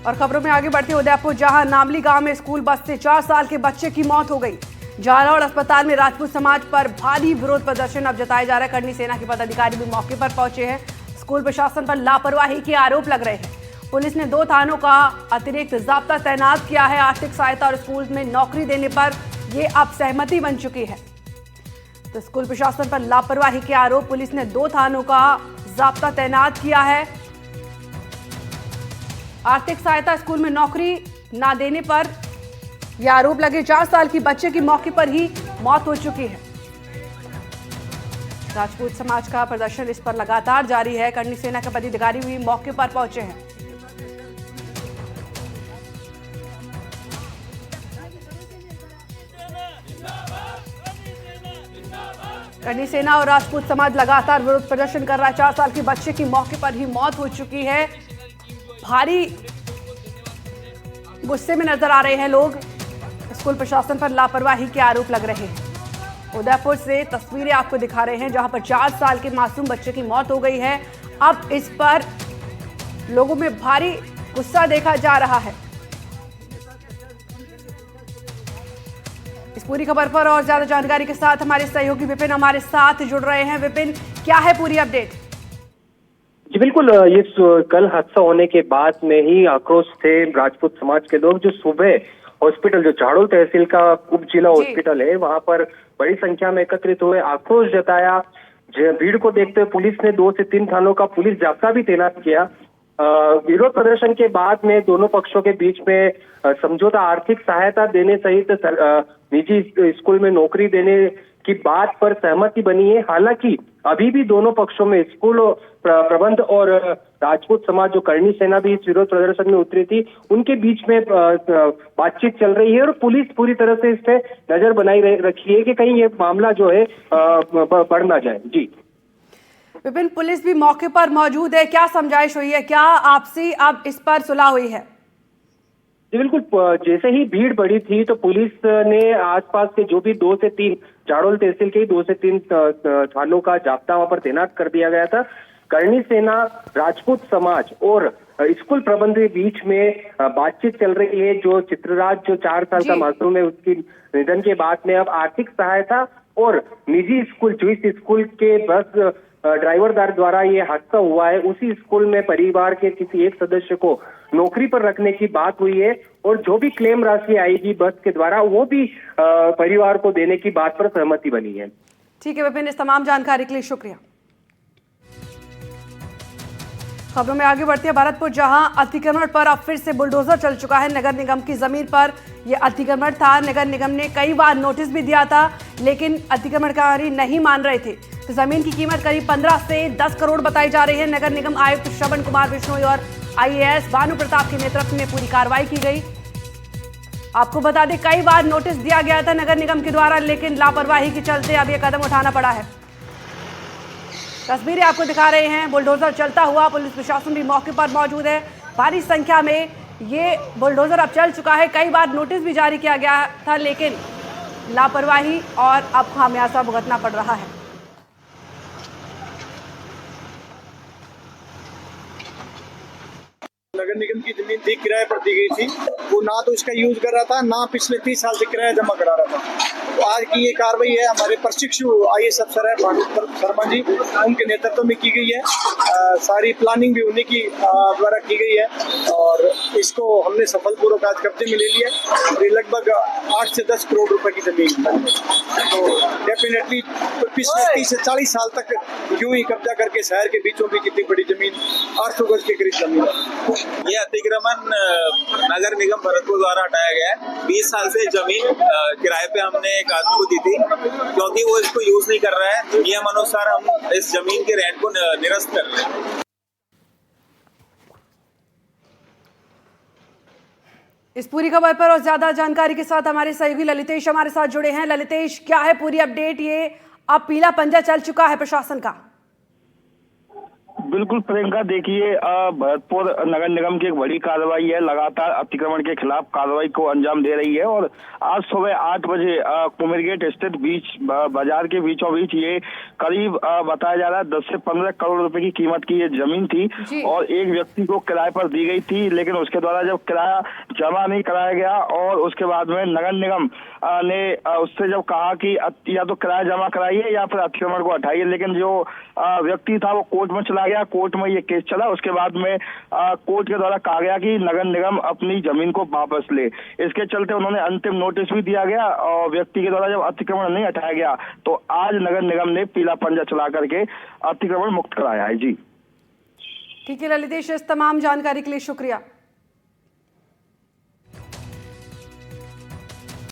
और खबरों में आगे बढ़ते उदयपुर, जहां नामली गांव में स्कूल बस से 4 साल के बच्चे की मौत हो गई। जालौर अस्पताल में राजपूत समाज पर भारी विरोध प्रदर्शन अब जताया जा रहा है। करनी सेना के पदाधिकारी भी मौके पर पहुंचे हैं। स्कूल प्रशासन पर लापरवाही के आरोप लग रहे हैं। पुलिस ने 2 थानों का अतिरिक्त जाब्ता तैनात किया है। आर्थिक सहायता और स्कूल में नौकरी देने पर यह अब सहमति बन चुकी है। तो स्कूल प्रशासन पर लापरवाही के आरोप, पुलिस ने 2 थानों का जाब्ता तैनात किया है। आर्थिक सहायता, स्कूल में नौकरी ना देने पर यह आरोप लगे। 4 साल की बच्चे की मौके पर ही मौत हो चुकी है। राजपूत समाज का प्रदर्शन इस पर लगातार जारी है। करनी सेना के पदाधिकारी भी मौके पर पहुंचे हैं। करनी सेना और राजपूत समाज लगातार विरोध प्रदर्शन कर रहा है। 4 साल के बच्चे की मौके पर ही मौत हो चुकी है। भारी गुस्से में नजर आ रहे हैं लोग। स्कूल प्रशासन पर लापरवाही के आरोप लग रहे हैं। उदयपुर से तस्वीरें आपको दिखा रहे हैं, जहां पर 4 साल के मासूम बच्चे की मौत हो गई है। अब इस पर लोगों में भारी गुस्सा देखा जा रहा है। इस पूरी खबर पर और ज्यादा जानकारी के साथ हमारे सहयोगी विपिन हमारे साथ जुड़ रहे हैं। विपिन, क्या है पूरी अपडेट? जी बिल्कुल, ये कल हादसा होने के बाद में ही आक्रोश थे राजपूत समाज के लोग, जो सुबह हॉस्पिटल, जो झाड़ोल तहसील का उप जिला हॉस्पिटल है, वहां पर बड़ी संख्या में एकत्रित हुए, आक्रोश जताया। भीड़ को देखते हुए पुलिस ने 2 से 3 थानों का पुलिस जाब्ता भी तैनात किया। विरोध प्रदर्शन के बाद में दोनों पक्षों के बीच में समझौता, आर्थिक सहायता देने सहित निजी स्कूल में नौकरी देने की बात पर सहमति बनी है। हालांकि अभी भी दोनों पक्षों में, स्कूल प्रबंध और राजपूत समाज, जो करनी सेना भी इस विरोध प्रदर्शन में उतरी थी, उनके बीच में बातचीत चल रही है और पुलिस पूरी तरह से इस पे नजर बनाई रखी है कि कहीं ये मामला जो है बढ़ ना जाए। जी विपिन, पुलिस भी मौके पर मौजूद है, क्या समझाइश हुई है? क्या आपसी अब इस पर सुलह हुई है? जी बिल्कुल, जैसे ही भीड़ बढ़ी थी तो पुलिस ने आसपास के जो भी 2 से 3 झाड़ोल तहसील के 2 से 3 थानों का जाब्ता वहां पर तैनात कर दिया गया था। करनी सेना, राजपूत समाज और स्कूल प्रबंध के बीच में बातचीत चल रही है। जो चित्रराज, जो 4 साल का मासूम है, उसकी निधन के बाद में अब आर्थिक सहायता और निजी स्कूल, जो इस स्कूल के बस ड्राइवर द्वारा ये हादसा हुआ है, उसी स्कूल में परिवार के किसी एक सदस्य को नौकरी पर रखने की बात हुई है और जो भी क्लेम राशि आएगी बस के द्वारा, वो भी परिवार को देने की बात पर सहमति बनी है। ठीक है विपिन, इस तमाम जानकारी के लिए शुक्रिया। खबरों में आगे बढ़ते हैं भरतपुर, जहां अतिक्रमण पर अब फिर से बुलडोजर चल चुका है। नगर निगम की जमीन पर यह अतिक्रमण था। नगर निगम ने कई बार नोटिस भी दिया था, लेकिन अतिक्रमणकारी नहीं मान रहे थे। तो जमीन की कीमत करीब 15 से 10 करोड़ बताई जा रही है। नगर निगम आयुक्त श्रवण कुमार बिश्नोई और IAS भानु प्रताप के नेतृत्व में पूरी कार्रवाई की गई। आपको बता दें, कई बार नोटिस दिया गया था नगर निगम के द्वारा, लेकिन लापरवाही के चलते अब यह कदम उठाना पड़ा है। तस्वीरें आपको दिखा रहे हैं, बुलडोजर चलता हुआ। पुलिस प्रशासन भी मौके पर मौजूद है। भारी संख्या में ये बुलडोजर अब चल चुका है। कई बार नोटिस भी जारी किया गया था, लेकिन लापरवाही और अब खामियाजा भुगतना पड़ रहा है। नगर निगम की जमीन थी, किराए पर दी गई थी। वो ना तो इसका यूज कर रहा था, ना पिछले 30 साल से किराया जमा करा रहा था। तो आज की ये कार्रवाई है, हमारे प्रशिक्षु IAS अफसर है भानु शर्मा जी, उनके नेतृत्व में की गई है। सारी प्लानिंग भी उन्हीं की द्वारा की गई है और इसको हमने सफलपूर्वक आज कब्जे में ले लिया। ये लगभग 8 से 10 करोड़ रुपए की जमीन है। तो डेफिनेटली पिछले 30 से 40 साल तक यूं ही कब्जा करके शहर के बीचों बीच इतनी बड़ी जमीन, 800 गज के करीब जमीन है। ये अतिक्रमण नगर निगम भरतपुर द्वारा हटाया गया है। 20 साल से जमीन किराए पे हमने एक आदमी को दी थी, क्योंकि वो इसको यूज नहीं कर रहा है। नियम अनुसार हम इस जमीन के रेंट को निरस्त कर रहे हैं। इस पूरी खबर पर और ज्यादा जानकारी के साथ हमारे सहयोगी ललितेश हमारे साथ जुड़े हैं। ललितेश, क्या है पूरी अपडेट? ये अब पीला पंजा चल चुका है प्रशासन का। बिल्कुल प्रियंका, देखिए भरतपुर नगर निगम की एक बड़ी कार्रवाई है, लगातार अतिक्रमण के खिलाफ कार्रवाई को अंजाम दे रही है। और आज सुबह 8 बजे कुमेरगेट स्थित बीच बाजार के बीचों बीच ये करीब बताया जा रहा है 10 से 15 करोड़ रुपए की कीमत की ये जमीन थी और एक व्यक्ति को किराए पर दी गई थी, लेकिन उसके द्वारा जब किराया जमा नहीं कराया गया और उसके बाद में नगर निगम ने उससे जब कहा कि या तो किराया जमा कराइए या फिर अतिक्रमण को हटाइए, लेकिन जो व्यक्ति था वो कोर्ट में चला गया। कोर्ट में ये केस चला, उसके बाद में कोर्ट के द्वारा कहा गया कि नगर निगम अपनी जमीन को वापस ले। इसके चलते उन्होंने अंतिम नोटिस भी दिया गया और व्यक्ति के द्वारा जब अतिक्रमण नहीं हटाया गया तो आज नगर निगम ने पीला पंजा चला करके अतिक्रमण मुक्त कराया है। जी ठीक है ललितेश, इस तमाम जानकारी के लिए शुक्रिया।